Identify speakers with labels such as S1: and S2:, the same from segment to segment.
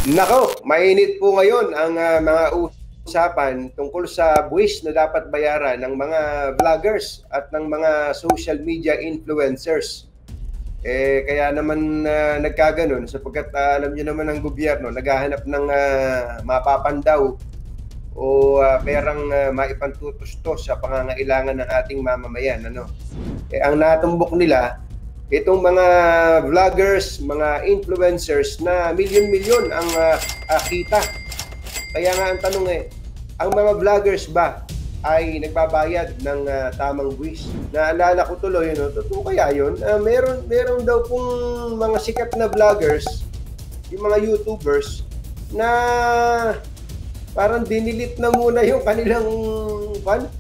S1: Nako, mainit po ngayon ang mga usapan tungkol sa buwis na dapat bayaran ng mga vloggers at ng mga social media influencers. Kaya naman nagkaganon sapagkat alam niyo naman ang gobyerno naghahanap ng mapapandaw o perang maipantutustos sa pangangailangan ng ating mamamayan. Ang natumbok nila, itong mga vloggers, mga influencers na milyon-milyon ang kita. Kaya nga ang tanong ang mga vloggers ba ay nagbabayad ng tamang buwis? Naalala ko tuloy, totoo kaya yun? Meron daw pong mga sikat na vloggers, yung mga YouTubers, na parang dinilit na muna yung kanilang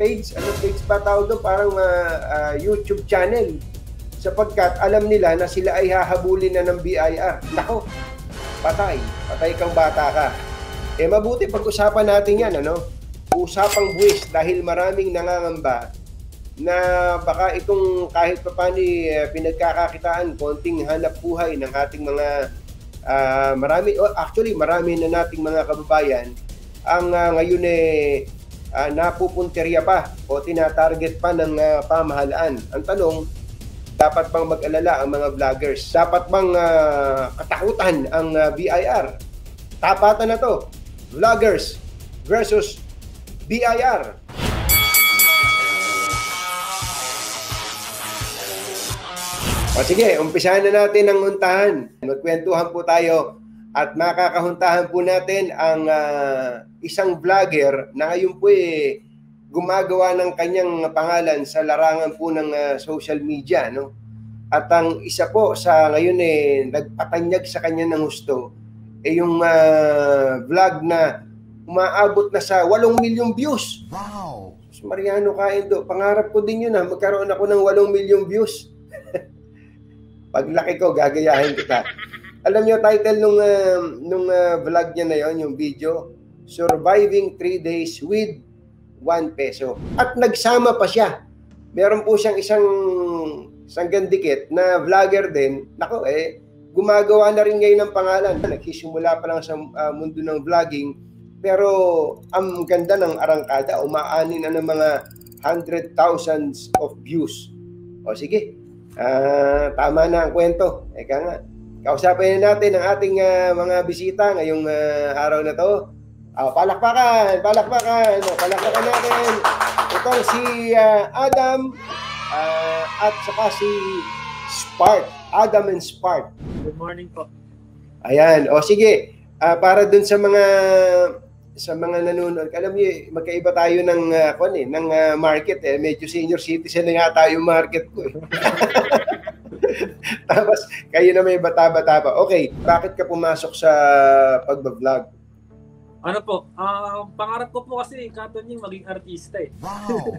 S1: page. Ano page ba tawag doon? Parang YouTube channel. Sapagkat alam nila na sila ay hahabulin na ng BIR. Nako, patay kang bata ka. Mabuti pag-usapan natin yan, usapang buwis, dahil maraming nangangamba na baka itong kahit paano pinagkakakitaan, konting hanap buhay ng ating mga marami na nating mga kababayan ang ngayon napupunteriya pa o tinatarget pa ng pamahalaan. Ang tanong, dapat bang mag-alala ang mga vloggers? Dapat bang katakutan ang BIR? Tapatan na to. Vloggers versus BIR. O sige, umpisahan na natin ang untahan. Magkwentuhan po tayo at makakahuntahan po natin ang isang vlogger na ngayon po gumagawa ng kanyang pangalan sa larangan po ng social media, At ang isa po sa ngayon nagpatanyag sa kanya ng husto yung vlog na umaabot na sa 8 milyong views.
S2: Wow!
S1: Mariano Kaindo, pangarap ko din yun magkaroon ako ng 8 milyong views. Paglaki ko, gagayahin kita. Alam niyo title nung vlog niya na yon, yung video, Surviving 3 Days with 1 peso. At nagsama pa siya. Meron po siyang isang gandikit na vlogger din. Nako gumagawa na rin ngayon ng pangalan. Nagsisimula pa lang sa mundo ng vlogging. Pero ang ganda ng arangkada, umaani na ng mga 100,000s of views. O sige, tama na ang kwento. Eka nga, kausapin natin ang ating mga bisita ngayong araw na to. Palakpakan natin. Ito si Adam at saka si Spark. Adam and Spark.
S3: Good morning po.
S1: Ayan. O sige, para dun sa mga nanonood, alam niyo, magkaiba tayo ng market. Medyo senior citizen na nga tayo market ko. Tapos, kayo na may bata-bata pa. Okay, bakit ka pumasok sa pagbablog?
S3: Ano po, pangarap ko po kasi katunying maging artista
S2: Wow!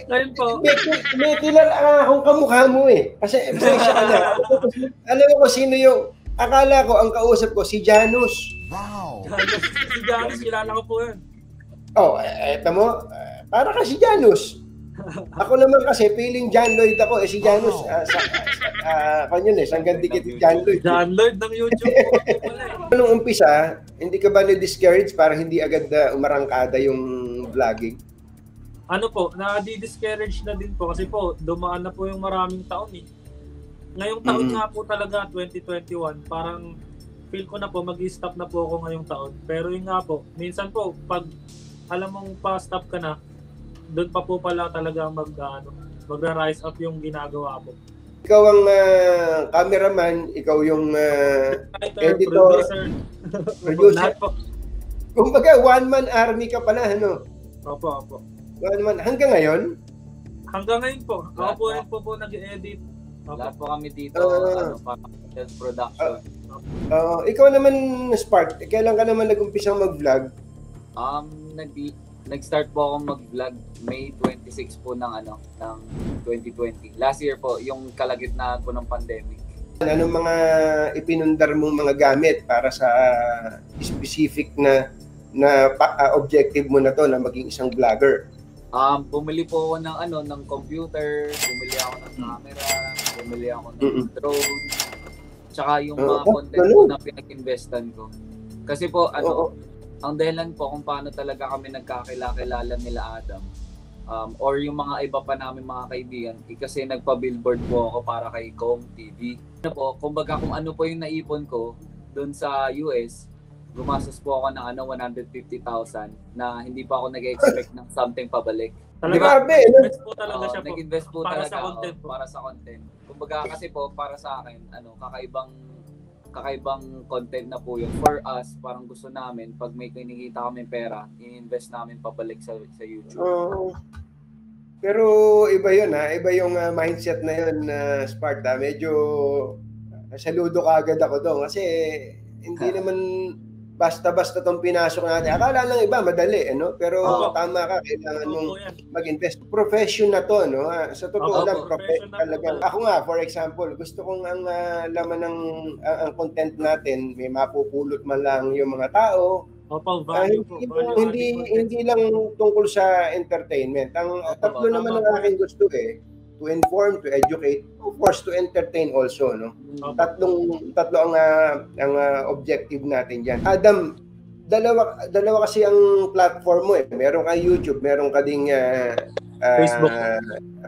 S3: Ngayon po.
S1: May kilala akong kamukha mo Kasi alam mo kung sino yung, akala ko ang kausap ko, si Janus.
S2: Wow!
S3: Si Janus, kilala ko po yun.
S1: Eto mo, para ka si Janus. Ako naman kasi, feeling John Lloyd ako. Si Janus, sanggang dikit John Lloyd.
S3: John Lloyd ng YouTube.
S1: Nung umpisa, hindi ka ba na-discourage para hindi agad umarangkada yung vlogging?
S3: Ano po, na-discourage na din po kasi po, dumaan na po yung maraming taon Ngayong taon nga po talaga, 2021, parang feel ko na po, mag-i-stop na po ako ngayong taon. Pero yun nga po, minsan po, pag alam mong pa-stop ka na, doon pa po pala talaga magra-rise up yung ginagawa po.
S1: Ikaw ang cameraman, ikaw yung editor, producer.
S3: Lahat po.
S1: Kumbaga, one-man army ka pala,
S3: Opo.
S1: One-man, hanggang ngayon?
S3: Hanggang ngayon po. Ako po nag-edit.
S4: Lahat po kami dito, production.
S1: Ikaw naman, Spark, kailan ka naman nag-umpisang mag-vlog?
S4: Nag-start po ako mag-vlog May 26 po ng 2020. Last year po, yung kalagitnaan po ng pandemic.
S1: Anong mga ipinundar mong mga gamit para sa specific na objective mo na to na maging isang vlogger?
S4: Bumili po ako ng computer, bumili ako ng camera, bumili ako ng drone, tsaka yung mga content ko na pinag-investan ko. Kasi po,
S1: Oo.
S4: ang dahilan po kung paano talaga kami nagkakilala nila Adam, or yung mga iba pa namin mga kaibigan, kasi nagpa-billboard po ako para kay Com TV. Kumbaga kung ano po yung naipon ko doon sa US, gumastos po ako ng 150,000 na hindi pa ako nag-expect ng something pabalik.
S3: Talaga,
S1: Grabe, no?
S3: nag-invest po talaga siya po.
S4: Nag-invest po
S3: Para
S4: talaga
S3: sa
S4: ako
S3: content po.
S4: para sa content. Kumbaga kasi po para sa akin, kakaibang content na po yun. For us, parang gusto namin pag may kinikita kami pera, i-invest namin pabalik sa YouTube.
S1: Oo. Pero iba yun iba yung mindset na yun, Sparta. Medyo saludo kagad ako doon kasi hindi naman basta-basta tong pinasok natin. Akala lang iba madali, pero
S3: Oo.
S1: tama ka, kailangan mong
S3: Opo yan.
S1: mag-invest. Profession na to, no? Sa totoo
S3: Opo,
S1: lang,
S3: profession na
S1: talaga.
S3: po.
S1: Ako nga, for example, gusto kong ang laman ng ang content natin, may mapupulot man lang yung mga tao.
S3: Opo, value po.
S1: Hindi lang tungkol sa entertainment. Ang tatlo naman ang aking gusto to inform, to educate, of course to entertain also, no? Tatlo ang objective natin diyan. Adam, dalawa kasi ang platform mo Meron kang YouTube, meron ka ding
S3: Facebook.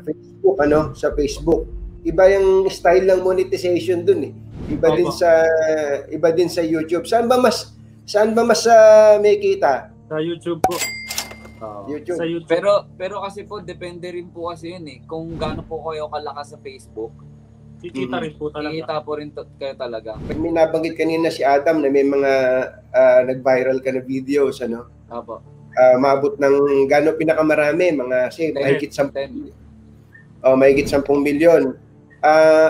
S1: Facebook, sa Facebook. Iba yung style ng monetization dun Iba din sa YouTube. Saan ba mas may kita?
S3: Sa YouTube po.
S1: YouTube.
S3: Sa YouTube.
S4: Pero kasi po depende rin po kasi yun kung gaano po kayo kalakas sa Facebook.
S3: Kikita rin po talaga.
S4: Kikita po rin kayo talaga.
S1: May nabanggit kanina si Adam na may mga nag-viral ka na videos,
S4: Opo.
S1: Maabot ng gaano pinakamarami, mga mahigit 10 milyon.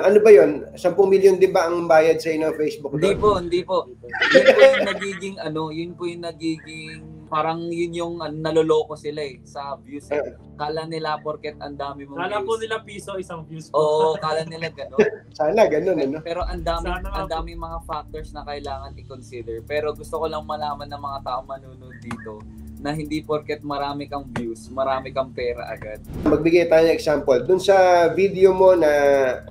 S1: Ano ba yun? 10 milyon di ba ang bayad sa inyo ng Facebook doon?
S4: Hindi po. Yun po yung nagiging parang yun yung naloloko sila sa views. Kala nila porket ang dami mong
S3: Kala
S4: views.
S3: po nila piso isang views po.
S4: Oo, kala nila gano'n.
S1: Sana ganun,
S4: Pero ang daming mga factors na kailangan i-consider. Pero gusto ko lang malaman ng mga tao manonood dito na hindi porket marami kang views, marami kang pera agad.
S1: Magbigay tayo ng example. Doon sa video mo na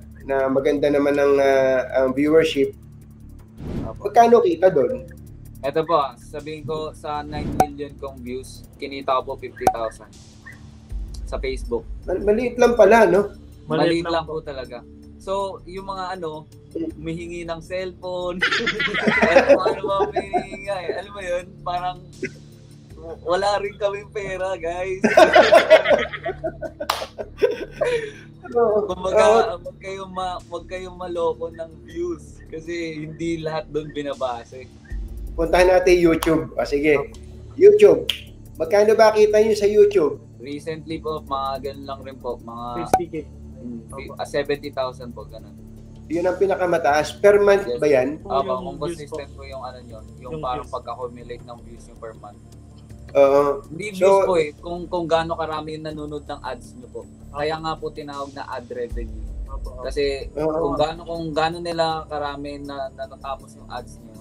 S1: maganda naman ang viewership, magkano kita doon?
S4: Ito po, sabihin ko sa 9 million kong views, kinita ko po 50,000 sa Facebook.
S1: Maliit lang pala, no?
S4: Maliit lang po talaga. So, yung mga humihingi ng cellphone, ano ba humihingi alam mo yun, parang wala rin kaming pera, guys. Kumbaga, wag kayong maloko ng views kasi hindi lahat doon binabase.
S1: Puntahan natin YouTube. Sige. YouTube. Magkano ba kita nyo sa YouTube?
S4: Recently po, mga ganun lang rin po. Mga
S3: 50K.
S4: 70,000 po, ganun.
S1: Yun ang pinakamataas. Per month ba yan?
S4: Kung consistent po yung yung parang pag-accumulate ng views yung per month. Hindi views po kung gaano karami yung nanonood ng ads nyo po. Kaya nga po tinawag na ad revenue. Kasi kung gaano nila karami na natapos yung ads nyo,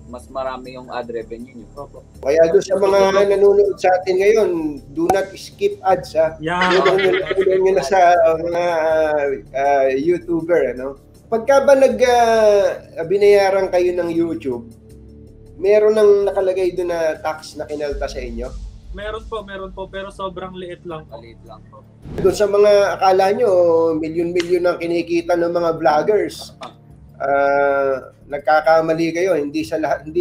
S4: mas marami yung ad revenue nyo.
S1: Kaya doon sa mga nanonood sa atin ngayon, do not skip ads Tulong nyo na sa mga YouTuber, Pagka ba binayaran kayo ng YouTube, meron nang nakalagay doon na tax na kinalta sa inyo?
S3: Meron po, pero sobrang liit lang po.
S4: Maliit lang po.
S1: Doon sa mga akala nyo, milyon-milyon ang kinikita ng mga vloggers. Nagkakamali kayo, hindi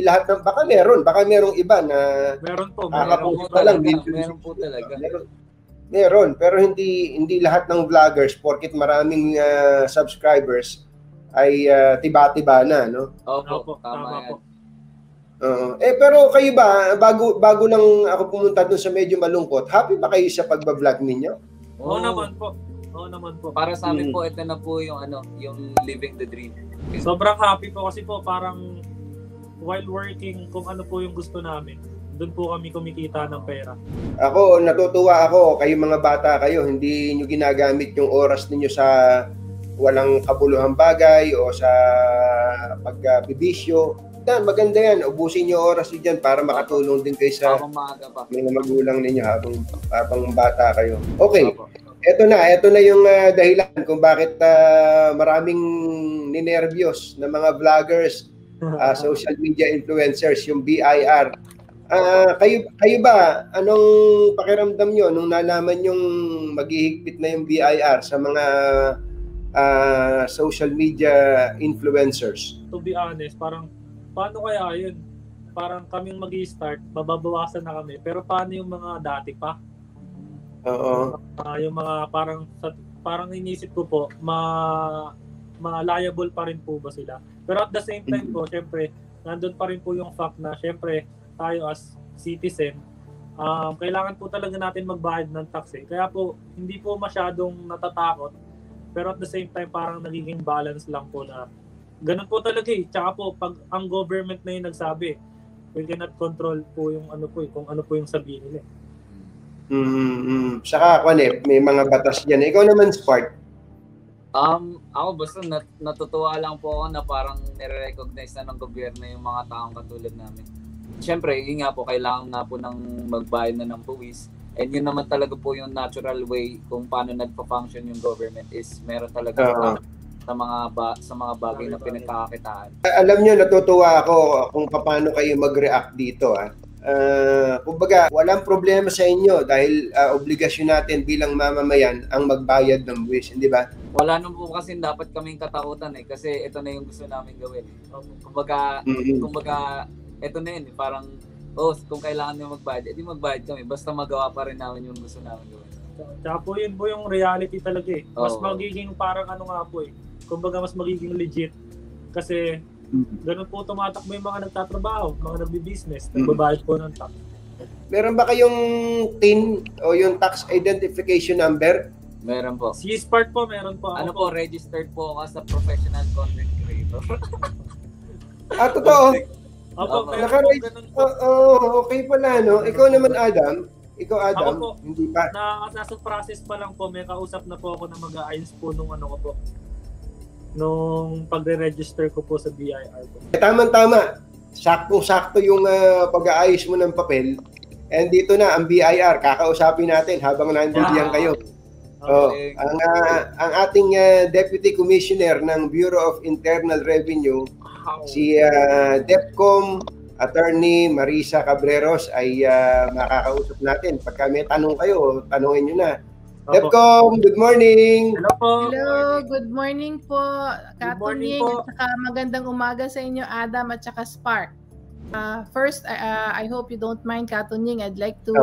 S1: lahat ng baka merong iba na
S3: meron po
S4: talaga.
S1: Meron, pero hindi lahat ng vloggers porket maraming subscribers ay tiba-tiba na, no?
S4: Opo, tama yan.
S1: Pero kayo ba, bago lang ako pumunta doon sa medyo malungkot, happy ba kayo sa pagba-vlog ninyo?
S3: Oo naman po.
S4: Para sa amin po, ito na po yung yung living the dream.
S3: Sobrang happy po kasi po parang while working kung ano po yung gusto namin, doon po kami kumikita ng pera.
S1: Ako, natutuwa ako, kayo mga bata kayo, hindi nyo ginagamit yung oras ninyo sa walang kabuluhang bagay o sa pagbibisyo. Maganda yan, ubusin nyo oras nyo dyan para makatulong din kayo sa mga magulang ninyo habang bata kayo. Okay. Ito na yung dahilan kung bakit maraming ninervyos na mga vloggers social media influencers, yung BIR. Kayo ba, anong pakiramdam nyo nung nalaman yung maghihigpit na yung BIR sa mga social media influencers?
S3: To be honest, parang paano kaya yun? Parang kaming mag-i-start, mababawasan na kami. Pero paano yung mga dati pa?
S1: Oo.
S3: Yung mga parang inisip ko po, liable pa rin po ba sila? Pero at the same time po, syempre, nandun pa rin po yung fact na syempre, tayo as citizen, kailangan po talaga natin magbayad ng tax eh. Kaya po, hindi po masyadong natatakot. Pero at the same time, parang nagiging balance lang po na ganun po talaga eh. Tsaka po, pag ang government na yung nagsabi, we cannot control po yung kung ano po yung sabihin nila.
S1: Saka may mga batas diyan. Ikaw naman, Spark.
S4: Ako basta natutuwa lang po ako na parang nire-recognize na ng gobyerno yung mga taong katulad namin. Siyempre, yun nga po, kailangan nga po ng magbayad na ng buwis. And yun naman talaga po yung natural way kung paano nagpa-function yung government is meron talaga sa mga bagay na pinagkakakitaan.
S1: Alam nyo, natutuwa ako kung paano kayo mag-react dito. Kumbaga, walang problema sa inyo dahil obligasyon natin bilang mamamayan ang magbayad ng buwis, hindi ba?
S4: Wala nung po kasi dapat kaming katakutan eh kasi ito na yung gusto namin gawin. Kumbaga, ito na yun, parang kung kailangan nyo magbayad, edi magbayad kami basta magawa pa rin namin yung gusto namin gawin.
S3: Tsaka po yun po yung reality talaga eh. Mas magiging parang nga po eh. Kumbaga mas magiging legit kasi ganun po tumatakbo yung mga nagtatrabaho, mga nagbi-business, nagbabayad po ng tax.
S1: Meron ba kayong TIN o yung tax identification number?
S4: Meron po.
S3: Si Spark po, meron po.
S4: Po, registered po ako sa professional content creator.
S1: Totoo?
S3: Opo,
S1: okay pala, no? Ikaw naman, Adam.
S3: Ako po,
S1: hindi pa.
S3: Nasa process pa lang po, may kausap na po ako na mag-a-ayos po nung nung pagre-register ko po sa BIR po.
S1: Tama-tama. Saktong-sakto yung pag-aayos mo ng papel. And dito na, ang BIR, kakausapin natin habang nandiyan kayo.
S4: Okay.
S1: Ang ating Deputy Commissioner ng Bureau of Internal Revenue, si DepCom Attorney Marisa Cabreros ay makakausap natin. Pagka may tanong kayo, tanungin nyo na. DepCom, good morning!
S3: Hello po!
S2: Hello, good morning po, Katunying, at saka magandang umaga sa inyo, Adam, at saka Spark. First, I hope you don't mind, Katunying. I'd like to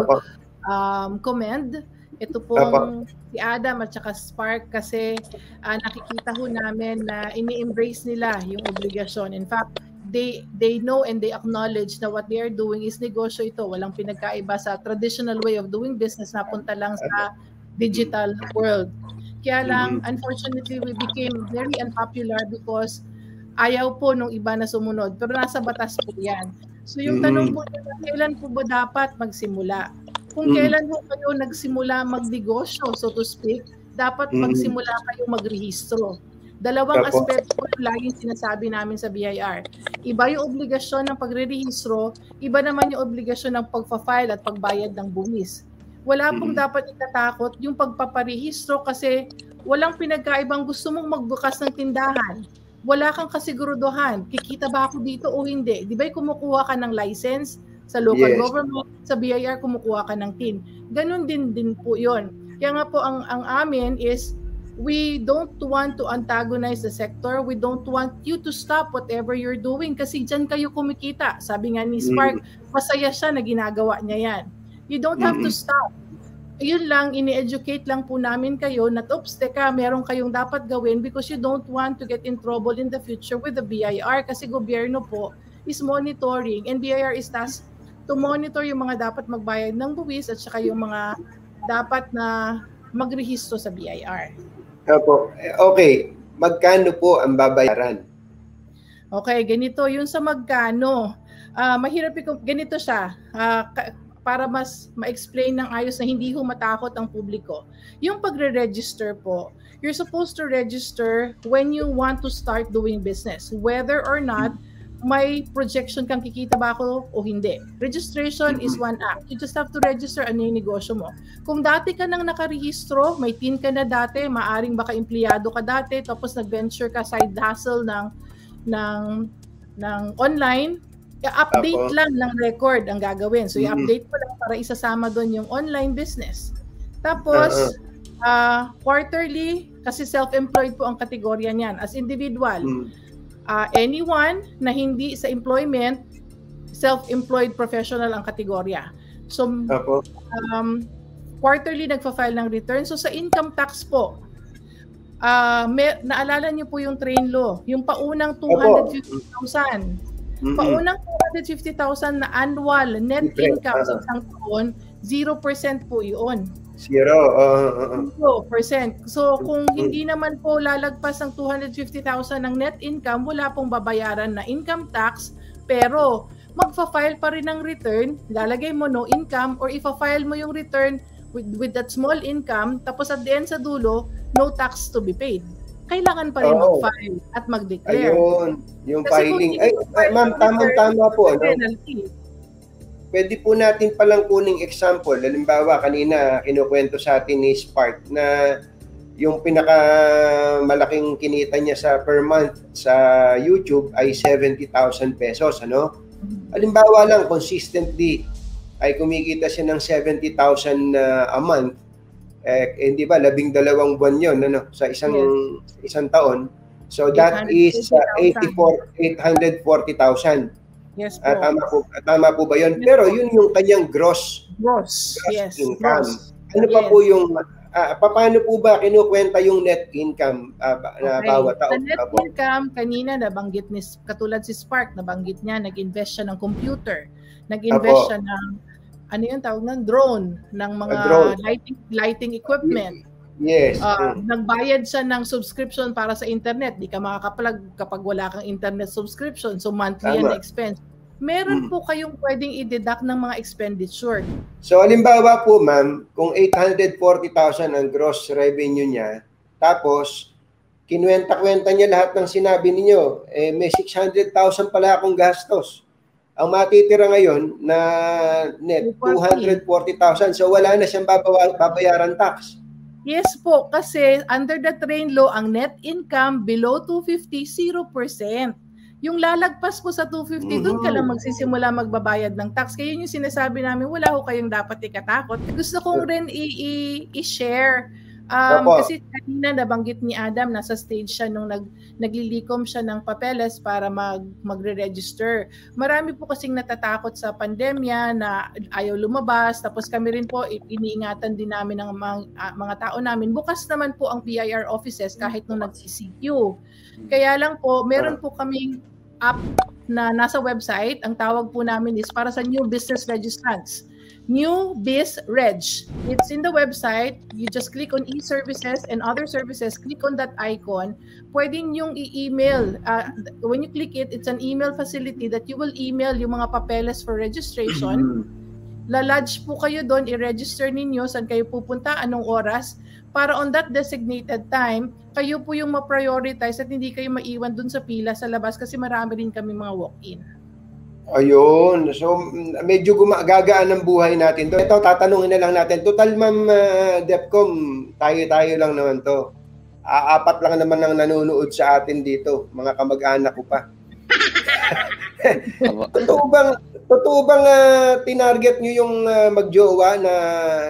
S2: commend ito pong si Adam at saka Spark kasi nakikita ho namin na ini-embrace nila yung obligasyon. In fact, they know and they acknowledge na what they are doing is negosyo ito. Walang pinagkaiba sa traditional way of doing business na punta lang sa digital world. Kaya lang, unfortunately, we became very unpopular because ayaw po nung iba na sumunod. Pero nasa batas po yan. So yung tanong po, kailan po ba dapat magsimula? Kung kailan po kayo nagsimula magnegosyo, so to speak, dapat magsimula kayo magrehistro. Dalawang aspeto po yung laging sinasabi namin sa BIR. Iba yung obligasyon ng pagre-rehistro, iba naman yung obligasyon ng pagpa-file at pagbayad ng buwis. Wala pong dapat itatakot yung pagpaparehistro kasi walang pinagkaibang gusto mong magbukas ng tindahan. Wala kang kasiguruduhan. Kikita ba ako dito o hindi? Di ba kumukuha ka ng license sa local government, sa BIR kumukuha ka ng TIN. Ganon din po yun. Kaya nga po ang amin is we don't want to antagonize the sector. We don't want you to stop whatever you're doing kasi dyan kayo kumikita. Sabi nga ni Spark, masaya siya na ginagawa niya yan. You don't have to stop. Yun lang, ini-educate lang po namin kayo na, oops, teka, meron kayong dapat gawin because you don't want to get in trouble in the future with the BIR kasi gobyerno po is monitoring and BIR is tasked to monitor yung mga dapat magbayad ng buwis at saka yung mga dapat na magrehistro sa BIR.
S1: Okay, magkano po ang babayaran?
S2: Okay, ganito, yun sa magkano. Mahirap ganito siya. Para mas ma-explain ng ayos na hindi ho matakot ang publiko. Yung pagre-register po, you're supposed to register when you want to start doing business. Whether or not may projection kang kikita ba ako o hindi. Registration is one act. You just have to register ano yung negosyo mo. Kung dati ka nang nakarehistro, may TIN ka na dati, maaring baka empleyado ka dati, tapos nag-venture ka side hustle ng online, i-update lang ng record ang gagawin. So i-update mo lang para isasama doon yung online business. Tapos quarterly, kasi self-employed po ang kategorya niyan. As individual, anyone na hindi sa employment, self-employed professional ang kategorya. So quarterly nagfa-file ng return. So sa income tax po, naalala niyo po yung train law, yung paunang 250,000. Paunang 250,000 na annual net income sa isang taon, 0% po yun. 0%. So kung hindi naman po lalagpas ng 250,000 ng net income, wala pong babayaran na income tax, pero magfa-file pa rin ng return, lalagay mo no income, or ifa-file mo yung return with that small income, tapos at the end sa dulo, no tax to be paid. Kailangan pa rin mag-file at mag-declare.
S1: Ayun, yung filing. Ay, ma'am, tamang-tama po. Pwede po natin palang kuning example. Halimbawa, kanina kinukwento sa atin ni Spark na yung pinakamalaking kinita niya per month sa YouTube ay 70,000 pesos. Halimbawa lang, consistently ay kumikita siya ng 70,000 a month. Hindi ba 12 buwan yun sa isang taon. So that is 840,000.
S2: Yes po.
S1: Tama po ba yun? Pero yun yung kanyang gross income. Ano pa po yung paano po ba kinukwenta yung net income bawat taon?
S2: Sa net income, kanina nabanggit ni, katulad si Spark, nabanggit niya, nag-invest siya ng computer, nag-invest siya ng ano yung tawag ng drone, ng mga lighting equipment.
S1: Yes.
S2: Nagbayad siya ng subscription para sa internet. Di ka makaka-plug kapag wala kang internet subscription. So monthly yan expense. Meron po kayong pwedeng i-deduct ng mga expenditure.
S1: So halimbawa po ma'am, kung 840,000 ang gross revenue niya, tapos kinuwenta-kwenta niya lahat ng sinabi ninyo, may 600,000 pala akong gastos. Ang matitira ngayon na net, 240,000. So wala na siyang babayaran tax.
S2: Yes po, kasi under the train law, ang net income below 250, 0%. Yung lalagpas po sa 250, doon ka lang magsisimula magbabayad ng tax. Kaya yun yung sinasabi namin, wala ho kayong dapat ikatakot. Gusto kong rin i-share. Kasi kanina nabanggit ni Adam, nasa stage siya nung naglilikom siya ng papeles para magre-register. Marami po kasing natatakot sa pandemya na ayaw lumabas. Tapos kami rin po, iniingatan din namin ng mga tao namin. Bukas naman po ang BIR offices kahit nung nag-CCQ. Kaya lang po, meron po kaming app na nasa website. Ang tawag po namin is para sa new business registrants. New Biz Reg. It's in the website. You just click on e-services and other services. Click on that icon. Pwedeng yung i-email. When you click it, it's an email facility that you will email yung mga papeles for registration. Lalodge po kayo doon, i-register ninyo saan kayo pupunta, anong oras, para on that designated time, kayo po yung ma-prioritize at hindi kayo maiwan doon sa pila sa labas kasi marami rin kami mga walk-in.
S1: Ayun. So, medyo gagaan ang buhay natin. Ito, tatanungin na lang natin. Total, Ma'am Depcom, tayo lang naman to. 4 lang naman ang nanonood sa atin dito. Mga kamag-anak ko pa. Totoo bang tinarget nyo yung magjowa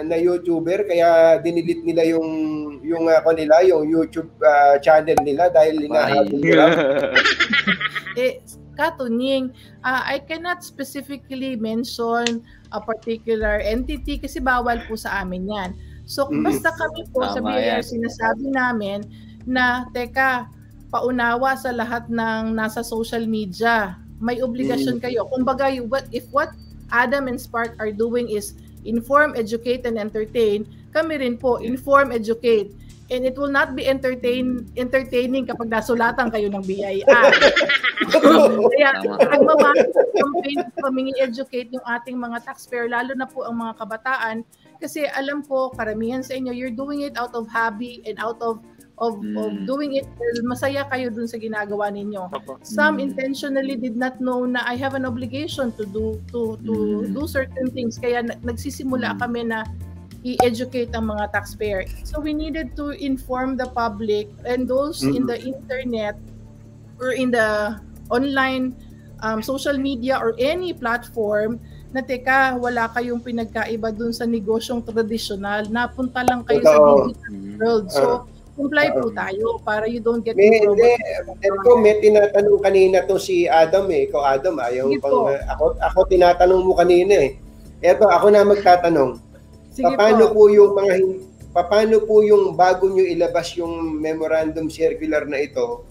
S1: na YouTuber kaya dinilit nila yung YouTube channel nila dahil hinahabol nila?
S2: Katunying, I cannot specifically mention a particular entity kasi bawal po sa amin yan. So, basta kami po sa BIR sinasabi namin na, teka, paunawa sa lahat ng nasa social media. May obligasyon kayo. Kumbaga, if what Adam and Spark are doing is inform, educate, and entertain, kami rin po, inform, educate. And it will not be entertaining kapag nasulatan kayo ng BIR. Kaya nagmamahal campaign kami i-educate yung ating mga taxpayer, lalo na po ang mga kabataan. Kasi alam ko, karamihan sa inyo, you're doing it out of hobby and out of doing it, masaya kayo dun sa ginagawa ninyo. Some intentionally did not know na I have an obligation to do certain things. Kaya nagsisimula kami na i-educate ang mga taxpayer. So we needed to inform the public and those in the internet or in the online social media or any platform na teka, wala kayong pinagkaiba dun sa negosyong tradisyonal, napunta lang kayo sa digital world. So, comply po tayo para you don't get
S1: may tinatanong kanina to si Adam Ikaw Adam, ako tinatanong mo kanina Eto, ako na magtatanong. Paano po yung bago nyo ilabas yung memorandum circular na ito,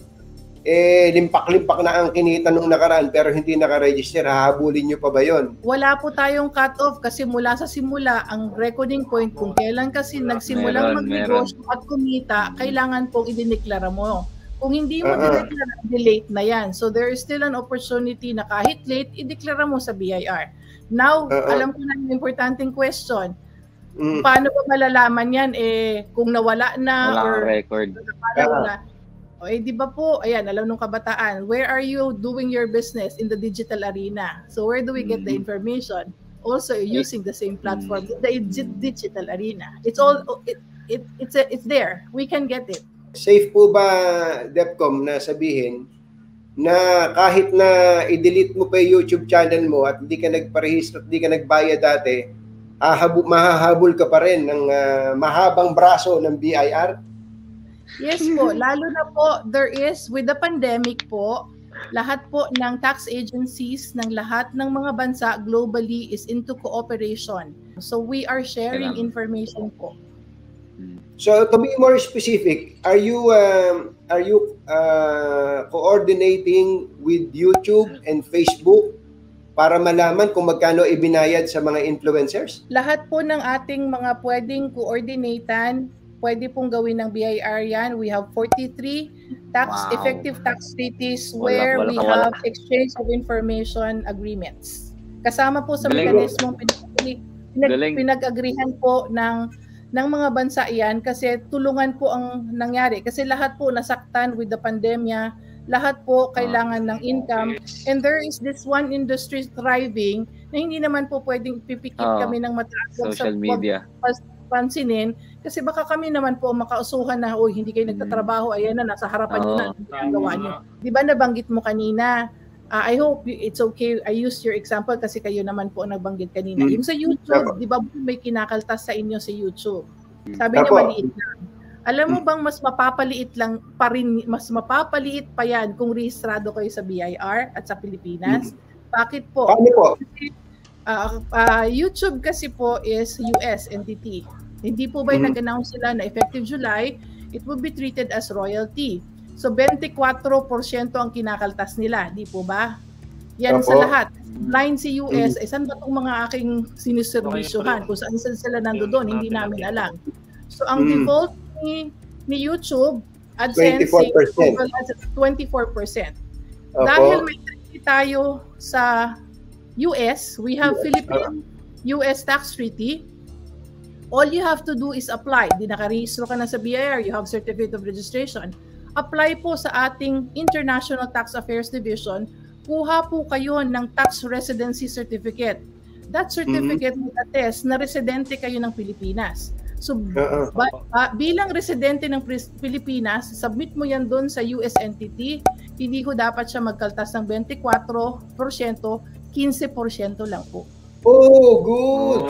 S1: limpak-limpak na ang kinita nung nakaraan pero hindi naka-register, hahabulin nyo pa ba yon?
S2: Wala po tayong cut-off kasi mula sa simula, ang recording point kung kailan kasi nagsimulang magnegosyo at kumita, kailangan pong idineklara mo. Kung hindi mo dineklara, late na yan. So there is still an opportunity na kahit late, ideklara mo sa BIR. Now, alam ko na yung importanteng question. Paano ba malalaman yan? Kung nawala na
S5: wala
S2: or
S5: record.
S2: Wala. Di ba po, ayan, alam nung kabataan, where are you doing your business in the digital arena? So where do we get the information? Also using the same platform, the digital arena. It's all, it's there. We can get it.
S1: Safe po ba, DepCom, na sabihin na kahit na i-delete mo pa yung YouTube channel mo at hindi ka nagparehistro at hindi ka nagbayad dati, mahahabol ka pa rin ng mahabang braso ng BIR?
S2: Yes po, lalo na po there is with the pandemic po, lahat po ng tax agencies ng lahat ng mga bansa globally is into cooperation. So we are sharing information po.
S1: So to be more specific, are you coordinating with YouTube and Facebook para malaman kung magkano ibinayad sa mga influencers?
S2: Lahat po ng ating mga pwedeng coordinatan, pwede pong gawin ng BIR yan. We have 43 effective tax treaties where we have exchange of information agreements. Kasama po sa mekanismong pinag-agrihan po ng mga bansa yan kasi tulungan po ang nangyari. Kasi lahat po nasaktan with the pandemya, lahat po kailangan ng income. And there is this one industry thriving na hindi naman po pwedeng pipikit kami ng mataas
S5: social media.
S2: Pansinin kasi baka kami naman po makausuhan na hindi kayo nagtatrabaho, ayan na nasa harapan niyo na gawa niyo. 'Di ba nabanggit mo kanina? I hope it's okay. I used your example kasi kayo naman po nabanggit kanina. Yung sa YouTube, 'di ba may kinakaltas sa inyo sa YouTube? Sabi niya maliit lang. Alam mo bang mas mapapaliit pa yan kung rehistrado kayo sa BIR at sa Pilipinas? Bakit po?
S1: Paano po?
S2: YouTube kasi po is US entity. Hindi po ba nag-announce sila na effective July, it will be treated as royalty. So 24% ang kinakaltas nila, di po ba? Yan sa lahat. Line si US, saan ba itong mga aking siniservisyohan? Kung saan sila nandoon, hindi namin alam. So ang default ni YouTube, AdSense, 24%. Dahil may treaty tayo sa US, we have Philippine-US tax treaty. All you have to do is apply. Di nakarehistro ka na sa BIR, you have certificate of registration. Apply po sa ating International Tax Affairs Division. Kuha po kayo ng tax residency certificate. That certificate will attest na residente kayo ng Pilipinas. So, bilang residente ng Pilipinas, submit mo yan doon sa US entity, hindi ko dapat siya magkaltas ng 24%, 15% lang po.
S1: Oh, good.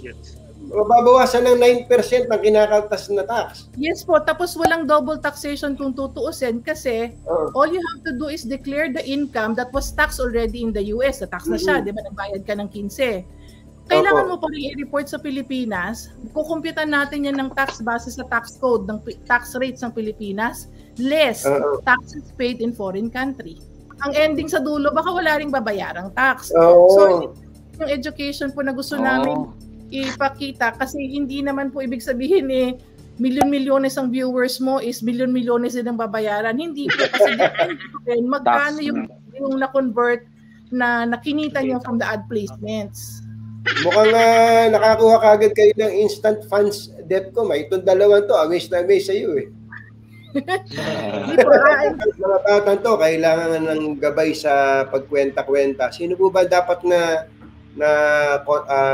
S1: Yes. Mababawasan ng 9% ng kinakaltas na tax.
S2: Yes po, tapos walang double taxation kung tutuusin kasi all you have to do is declare the income that was taxed already in the US. Na-tax na siya, di ba? Nagbayad ka ng 15. Kailangan mo pa rin i-report sa Pilipinas. Kukumpitan natin yan ng tax base sa tax code, ng tax rates ng Pilipinas, less taxes paid in foreign country. Ang ending sa dulo, baka wala ring babayarang tax. So, yung education po na gusto namin ipakita kasi hindi naman po ibig sabihin milyon-milyones ang viewers mo is milyon-milyones din ang babayaran. Hindi po kasi depende magkano yung na-convert na nakinita niyo from the ad placements.
S1: Mukhang nakakuha kagad kayo ng instant funds, DepCom. Itong dalawang to, amaze na amaze sa iyo Mga batang to, kailangan ng gabay sa pagkwenta-kwenta. Sino po ba dapat na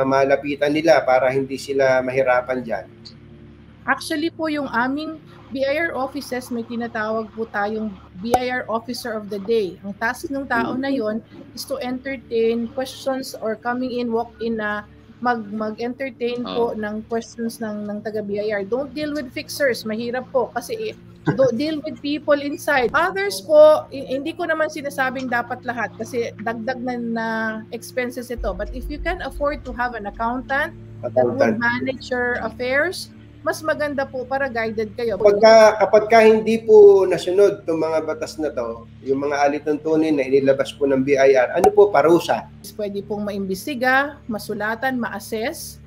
S1: malapitan nila para hindi sila mahirapan dyan?
S2: Actually po yung aming BIR offices, may tinatawag po tayong BIR Officer of the Day. Ang task ng tao na yon is to entertain questions or coming in, walk-in na mag-entertain po ng questions ng taga-BIR. Don't deal with fixers. Mahirap po kasi deal with people inside. Others po, hindi ko naman sinasabing dapat lahat kasi dagdag na expenses ito. But if you can afford to have an accountant that would manage your affairs, mas maganda po para guided kayo.
S1: Kapag hindi po nasunod itong mga batas na to, yung mga alituntunin na inilabas po ng BIR, ano po parusa?
S2: Pwede pong maimbestiga, masulatan, ma-assess.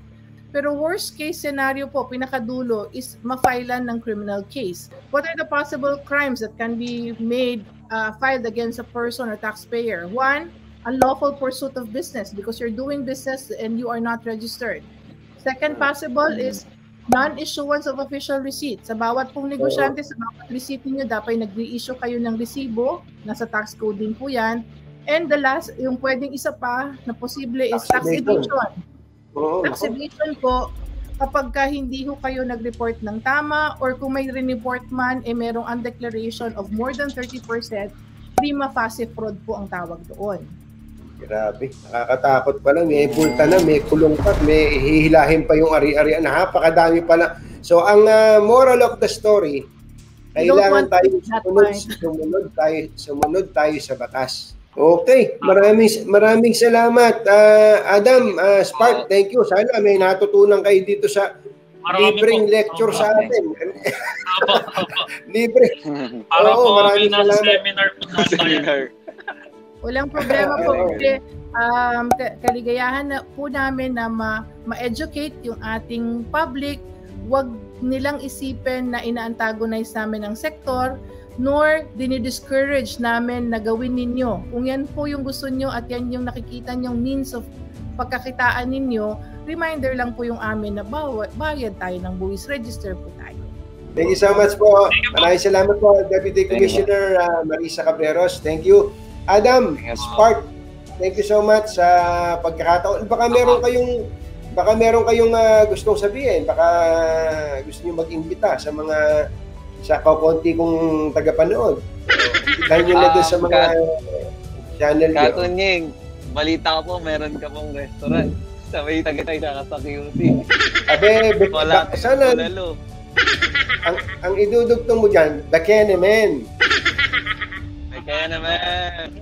S2: Pero worst case scenario po, pinakadulo is ma-filean ng criminal case. What are the possible crimes that can be filed against a person or taxpayer? One, unlawful pursuit of business because you're doing business and you are not registered. Second possible is non-issuance of official receipt. Sa bawat pong negosyante, sa bawat receipt niyo, dapat nag-reissue kayo ng resibo. Nasa tax code din po yan. And the last, yung pwedeng isa pa na posible is tax evasion. Tax evasion po, kapag hindi ho kayo nag-report ng tama or kung may re-report man, merong undeclaration of more than 30%, prima facie fraud po ang tawag doon.
S1: Grabe, nakakatakot pala. May bulta na, may kulong pa, may hihilahin pa yung ari-arian. Napakadami pala. So, ang moral of the story, kailangan tayo sumunod tayo sa batas. Okay, maraming salamat. Adam, Spark, thank you. Sana may natutunan kayo dito sa libreng lecture sa atin. Libre. Oo, maraming salamat.
S3: Seminar.
S2: Walang problema po kasi kaligayahan na po namin na ma-educate yung ating public. Huwag nilang isipin na ina-antagonize namin ang sektor, nor dinidiscourage namin na gawin ninyo. Kung yan po yung gusto nyo at yan yung nakikita nyong means of pagkakitaan ninyo, reminder lang po yung amin na bayad tayo ng buwis, register po tayo.
S1: Thank you so much po. Maraming salamat po, Deputy Commissioner Marisa Cabreros. Thank you. Adam, Spark, thank you so much sa pagkakataon. Baka meron kayong gustong sabihin, baka gusto niyo mag-imbita sa kaunti kong tagapanood. Dahil nyo na doon sa mga channel nyo.
S5: Katunying, balita ko po, meron ka pong restaurant. Sabay Tagaytay nakasa-cutie.
S1: Sana ang idudugtong mo dyan, the Kenemen.
S5: Kaya naman.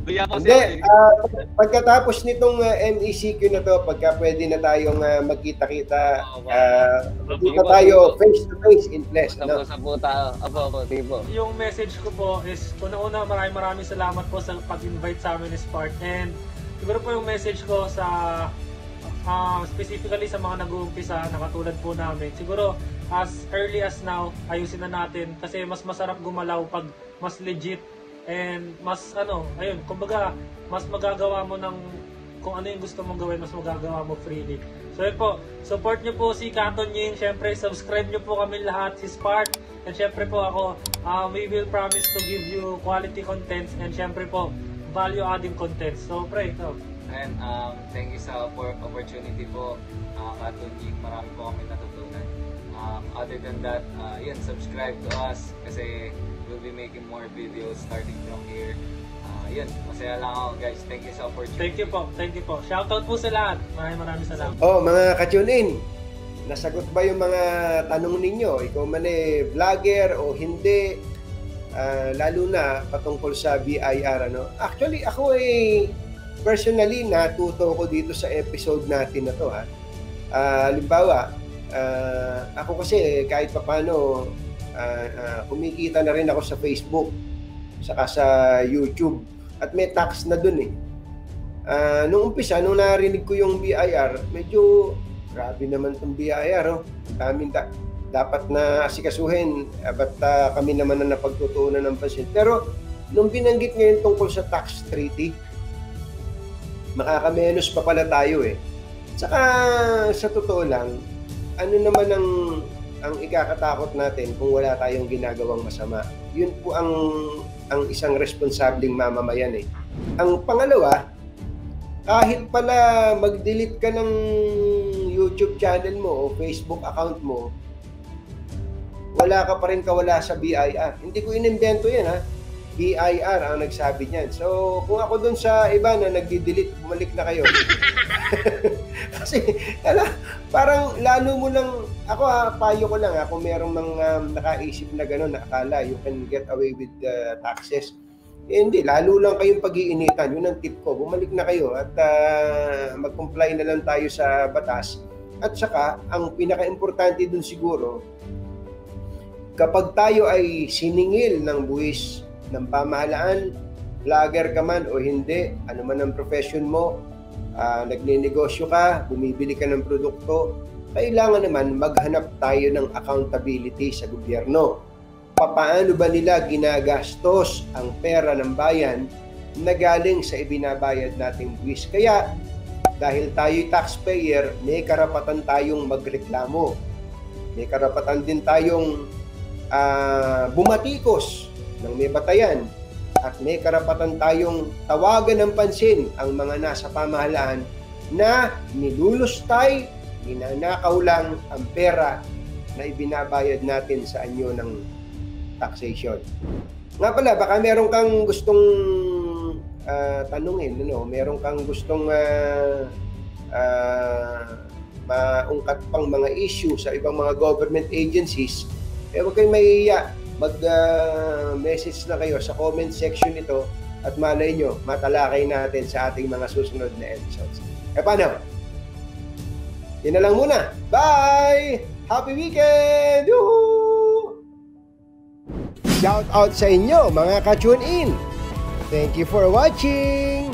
S1: Hindi, pagkatapos nitong MECQ na to, pagka pwede na tayong magkita-kita, magkita tayo face-to-face in flesh.
S5: Tapos tayo. Apo, tipo.
S3: Yung message ko po is, una-una maraming salamat po sa pag-invite sa amin ni Spark. And siguro po yung message ko sa specifically sa mga nag-uumpisa na katulad po namin, siguro as early as now, ayusin na natin kasi mas masarap gumalaw pag mas legit and mas kumbaga mas magagawa mo ng kung ano yung gusto mong gawin, mas magagawa mo freely. So yun po, support nyo po si Katunying, syempre subscribe nyo po kami lahat, si Spark, and syempre po ako, we will promise to give you quality contents and syempre po, value adding contents. So pre, ito.
S4: And thank you sa opportunity po, Katunying, marami po kami natutunan. Other than that, subscribe to us kasi we'll be making more videos starting from here. Masaya lang ako guys. Thank you sa opportunity.
S3: Thank you po. Shoutout po sa lahat. Maraming salamat.
S1: Mga ka-tune-in, nasagot ba yung mga tanong ninyo? Ikaw man vlogger o hindi, lalo na patungkol sa BIR, ano? Actually, ako personally natuto ko dito sa episode natin na to, ha. Halimbawa, ako kasi kahit papaano kumikita na rin ako sa Facebook saka sa YouTube at may tax na dun nung umpisa, nung narinig ko yung BIR, medyo grabe naman tong BIR, dapat na asikasuhin, ba't kami naman na napagtutuunan ng pansin. Pero nung binanggit ngayon tungkol sa tax treaty, makakamenos pa pala tayo Saka sa totoo lang, ano naman ang ikakatakot natin kung wala tayong ginagawang masama. Yun po ang isang responsableng mamamayan Ang pangalawa, kahit pala mag-delete ka ng YouTube channel mo o Facebook account mo, wala ka pa rin kawala sa BIR. Hindi ko inimbento yan, ha? BIR ang nagsabi niyan. So, kung ako dun sa iba na nagdi-delete, bumalik na kayo. Kasi, parang lalo mo lang, ako payo ko lang, kung merong mga nakaisip na gano'n, na akala you can get away with taxes. Hindi, lalo lang kayong pag-iinitan. Yun ang tip ko. Bumalik na kayo at mag-comply na lang tayo sa batas. At saka, ang pinaka-importante dun siguro, kapag tayo ay siningil ng buwis ng pamahalaan, vlogger ka man o hindi, ano man ang profession mo, nagninegosyo ka, bumibili ka ng produkto, kailangan naman maghanap tayo ng accountability sa gobyerno. Paano ba nila ginagastos ang pera ng bayan na galing sa ibinabayad nating buwis? Kaya, dahil tayo'y taxpayer, may karapatan tayong magreklamo. May karapatan din tayong bumatikos ng may batayan at may karapatan tayong tawagan ng pansin ang mga nasa pamahalaan na nilulustay, ninanakaw lang ang pera na ibinabayad natin sa anyo ng taxation. Nga pala, baka meron kang gustong tanungin, meron kang gustong maungkat pang mga issue sa ibang mga government agencies, huwag kayong mahihiya. Mag-message na kayo sa comment section nito at malay nyo, matalakay natin sa ating mga susunod na episodes. Paano? Yan na lang muna. Bye! Happy weekend! Yoo-hoo! Shout out sa inyo mga ka-tune in. Thank you for watching!